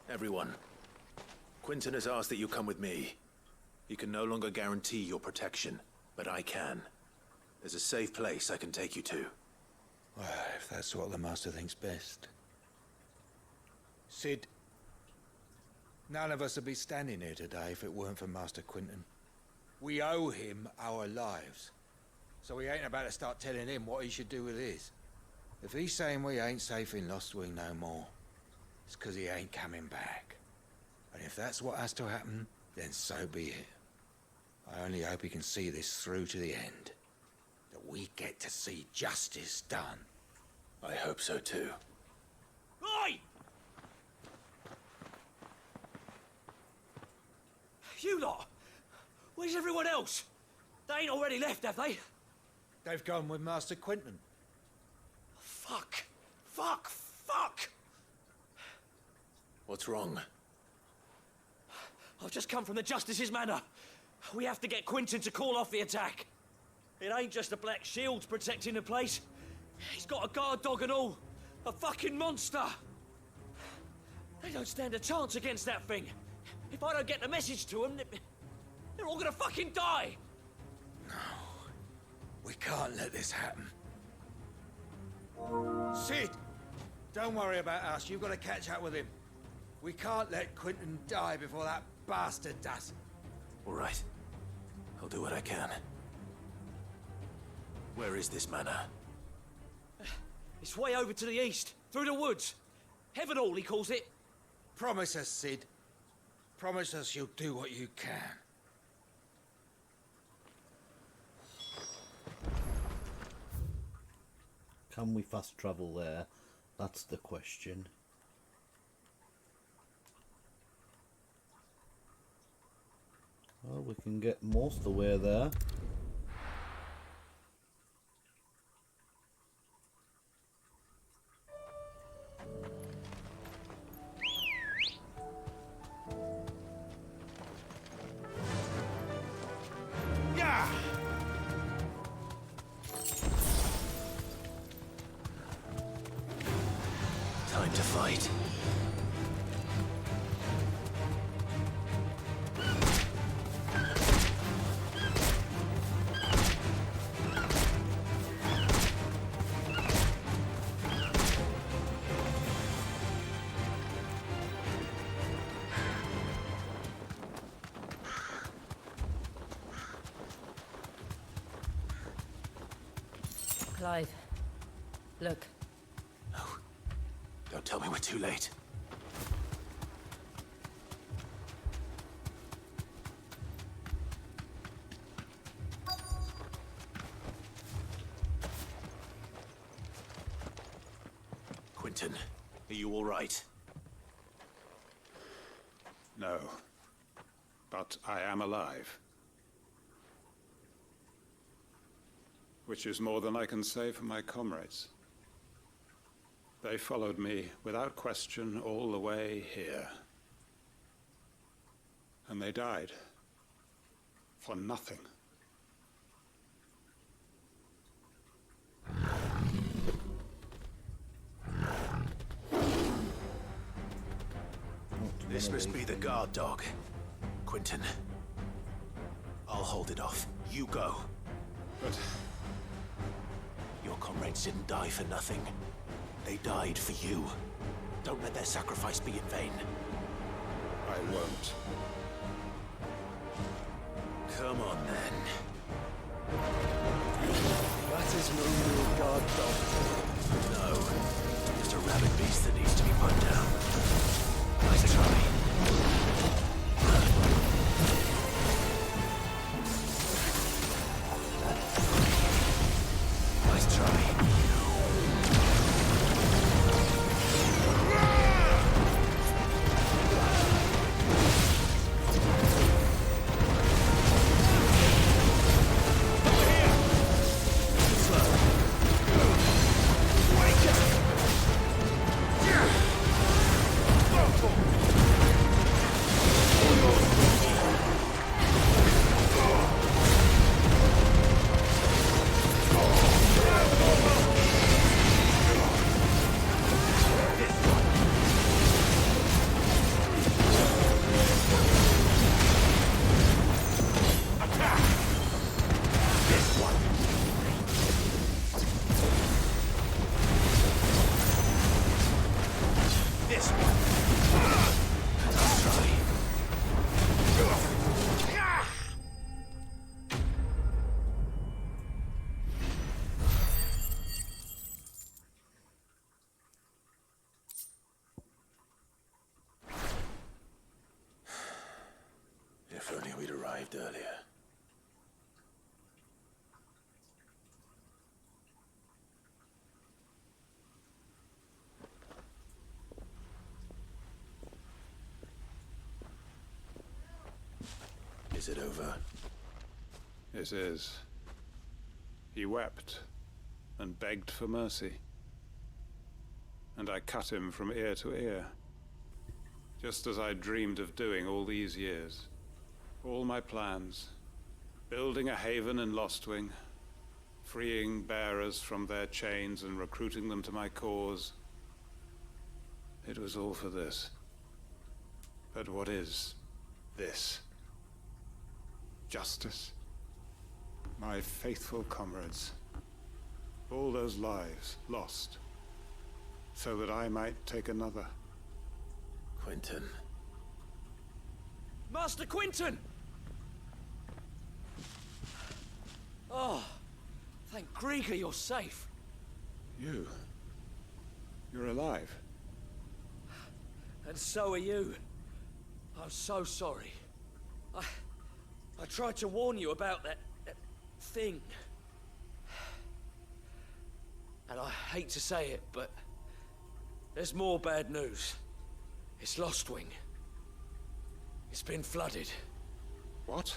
S3: Everyone, Quinton has asked that you come with me. He can no longer guarantee your protection, but I can. There's a safe place I can take you to.
S19: Well, if that's what the Master thinks best. Sid, none of us would be standing here today if it weren't for Master Quinton. We owe him our lives. So we ain't about to start telling him what he should do with his. If he's saying we ain't safe in Lost Wing no more, it's 'cause he ain't coming back. And if that's what has to happen, then so be it. I only hope he can see this through to the end. That we get to see justice done.
S3: I hope so too.
S17: Oi! You lot! Where's everyone else? They ain't already left, have they?
S19: They've gone with Master Quinton.
S17: Fuck! Fuck! Fuck!
S3: What's wrong?
S17: I've just come from the Justice's Manor. We have to get Quinton to call off the attack. It ain't just the Black Shields protecting the place. He's got a guard dog and all. A fucking monster. They don't stand a chance against that thing. If I don't get the message to them, they're all gonna fucking die.
S19: No. We can't let this happen. Sid! Don't worry about us. You've got to catch up with him. We can't let Quinton die before that bastard does.
S3: All right. I'll do what I can. Where is this manor?
S17: It's way over to the east, through the woods. Heaven Hall, he calls it.
S19: Promise us, Sid. Promise us you'll do what you can.
S1: Can we fast travel there? That's the question. Well, we can get most of the way there.
S3: Time to fight.
S14: Clive, look.
S3: No. Don't tell me we're too late. Quinton, are you all right?
S18: No. But I am alive. Which is more than I can say for my comrades. They followed me without question all the way here. And they died. For nothing.
S3: This must be the guard dog. Quinton. I'll hold it off. You go.
S18: But
S3: your comrades didn't die for nothing. They died for you. Don't let their sacrifice be in vain.
S18: I won't.
S3: Come on, then.
S6: That is no real guard dog.
S3: No. Just a rabid beast that needs to be put down. Nice try. Nice try. arrived earlier. Is it over?
S18: It is. He wept and begged for mercy. And I cut him from ear to ear. Just as I dreamed of doing all these years. All my plans. Building a haven in Lostwing. Freeing bearers from their chains and recruiting them to my cause. It was all for this. But what is this? Justice? My faithful comrades. All those lives lost. So that I might take another.
S3: Quentin.
S17: Master Quentin! Oh, thank Grieger you're safe.
S18: You're alive.
S17: And so are you. I'm so sorry. I tried to warn you about that thing. And I hate to say it, but there's more bad news. It's Lostwing. It's been flooded.
S18: What?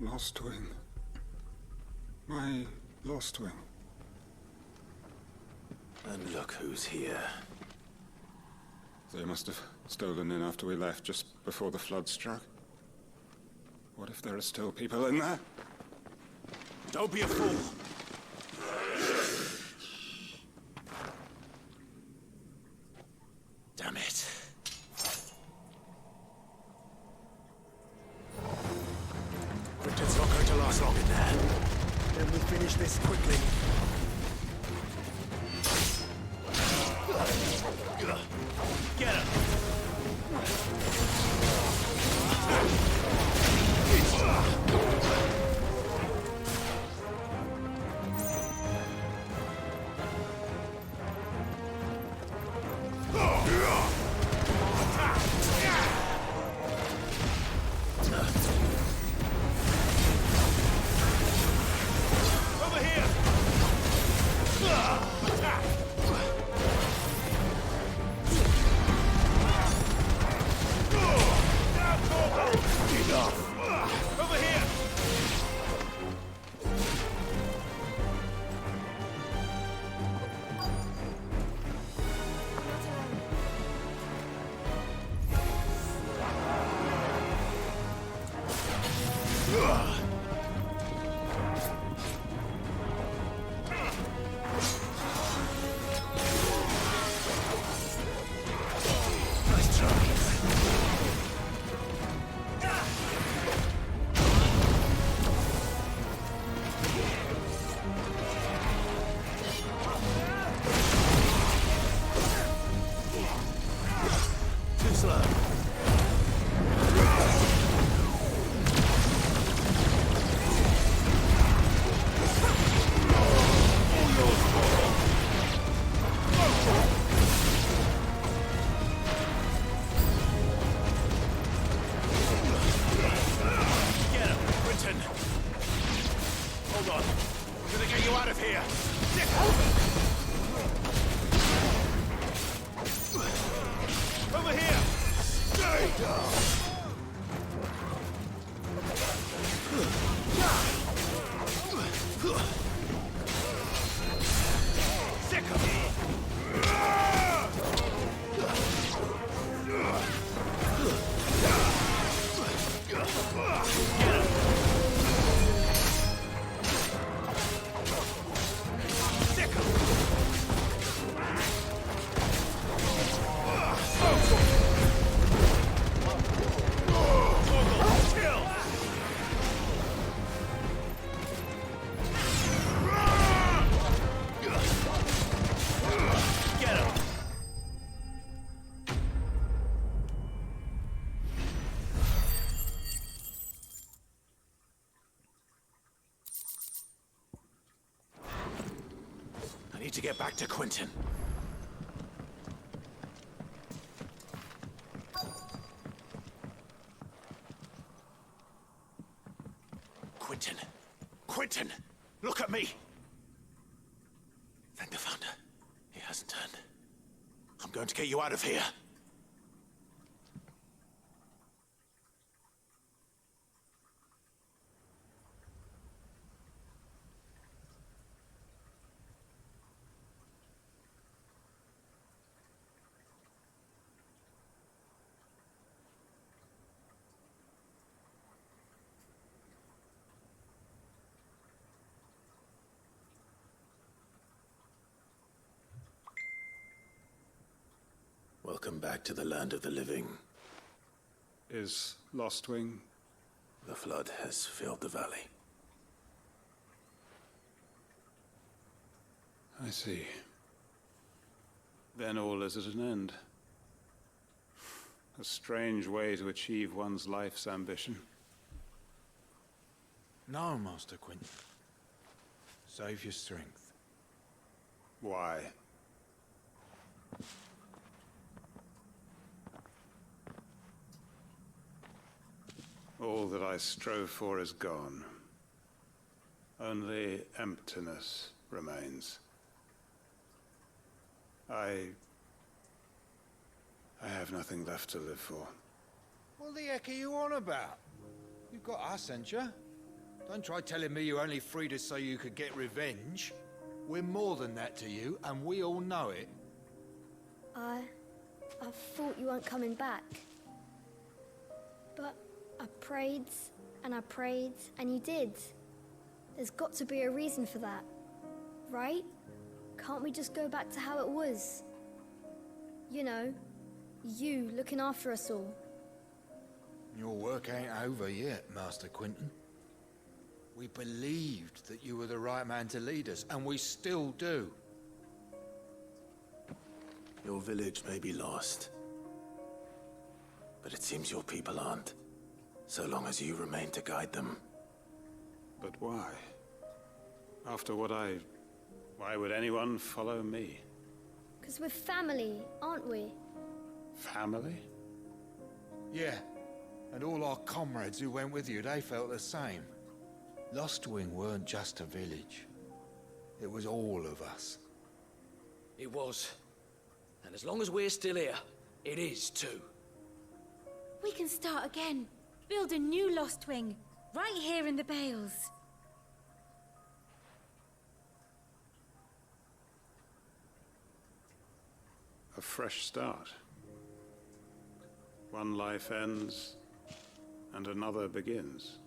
S18: Lostwing. My Lostwing.
S3: And look who's here.
S18: They must have stolen in after we left, just before the flood struck. What if there are still people in there?
S17: Don't be a fool.
S3: Damn it. Quentin's not going to last long in there.
S17: Then we finish this quickly. Get him! Sick of
S3: need to get back to Quentin. Quentin! Quentin! Look at me! Thank the Founder. He hasn't turned. I'm going to get you out of here. Welcome back to the land of the living.
S18: Is Lostwing?
S3: The flood has filled the valley.
S18: I see. Then all is at an end. A strange way to achieve one's life's ambition.
S19: No, Master Quentin. Save your strength.
S18: Why? All that I strove for is gone. Only emptiness remains. I have nothing left to live for.
S19: What the heck are you on about? You've got us, ain't you? Don't try telling me you're only freed us so you could get revenge. We're more than that to you, and we all know it.
S10: I thought you weren't coming back. But I prayed, and you did. There's got to be a reason for that, right? Can't we just go back to how it was? You know, you looking after us all.
S19: Your work ain't over yet, Master Quentin. We believed that you were the right man to lead us, and we still do.
S3: Your village may be lost, but it seems your people aren't. So long as you remain to guide them.
S18: But why? After what why would anyone follow me?
S10: 'Cause we're family, aren't we?
S18: Family?
S19: Yeah, and all our comrades who went with you, they felt the same. Lostwing weren't just a village. It was all of us.
S17: It was. And as long as we're still here, it is too.
S8: We can start again. Build a new Lostwing, right here in the Bales.
S18: A fresh start. One life ends, and another begins.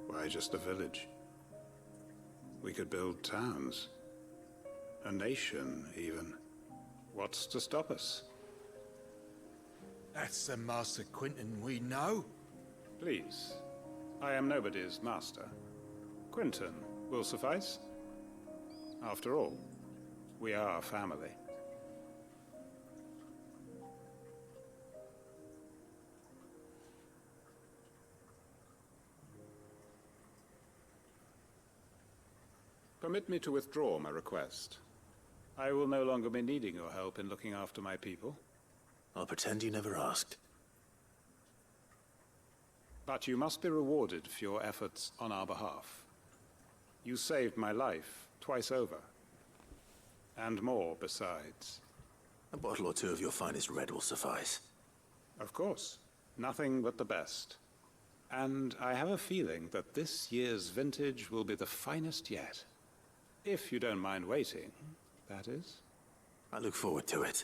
S18: Why just a village? We could build towns. A nation, even. What's to stop us?
S19: That's the Master Quentin we know.
S18: Please. I am nobody's master. Quentin will suffice. After all, we are family. Permit me to withdraw my request. I will no longer be needing your help in looking after my people.
S3: I'll pretend you never asked.
S18: But you must be rewarded for your efforts on our behalf. You saved my life twice over. And more besides.
S3: A bottle or two of your finest red will suffice.
S18: Of course. Nothing but the best. And I have a feeling that this year's vintage will be the finest yet. If you don't mind waiting, that is.
S3: I look forward to it.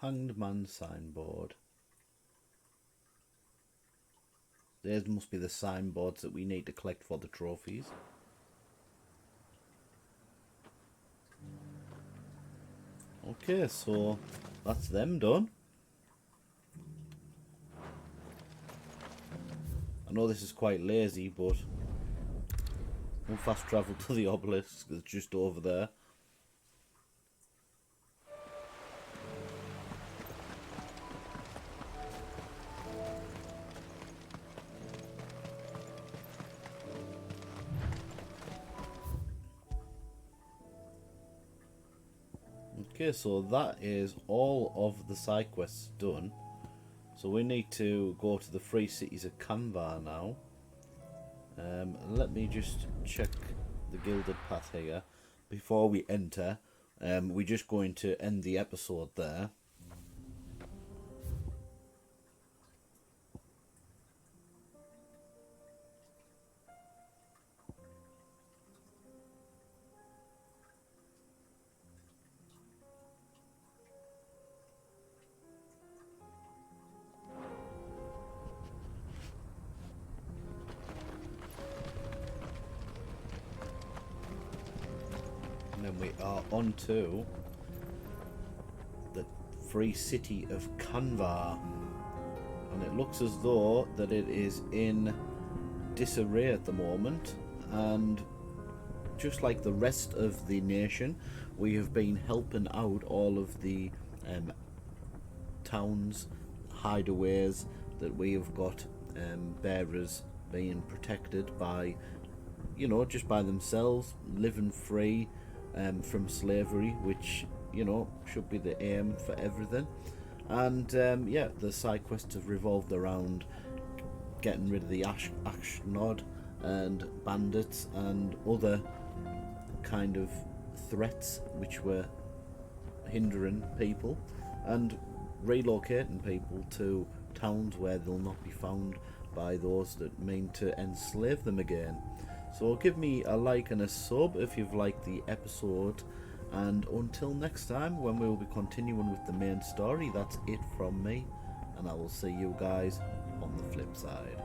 S1: Hanged Man signboard. These must be the signboards that we need to collect for the trophies. Okay, so that's them done. I know this is quite lazy, but we'll fast travel to the obelisk. It's just over there. Okay, so that is all of the side quests done. So we need to go to the free cities of Kanvar now. Let me just check the gilded path here before we enter. We're just going to end the episode there. And then we are on to the free city of Kanvar. And it looks as though that it is in disarray at the moment. And just like the rest of the nation, we have been helping out all of the towns, hideaways that we have got bearers being protected by, you know, just by themselves, living free from slavery, which, you know, should be the aim for everything. And yeah, the side quests have revolved around getting rid of the Ashnod and bandits and other kind of threats which were hindering people, and relocating people to towns where they'll not be found by those that mean to enslave them again. So give me a like and a sub if you've liked the episode, and until next time when we will be continuing with the main story, that's it from me, and I will see you guys on the flip side.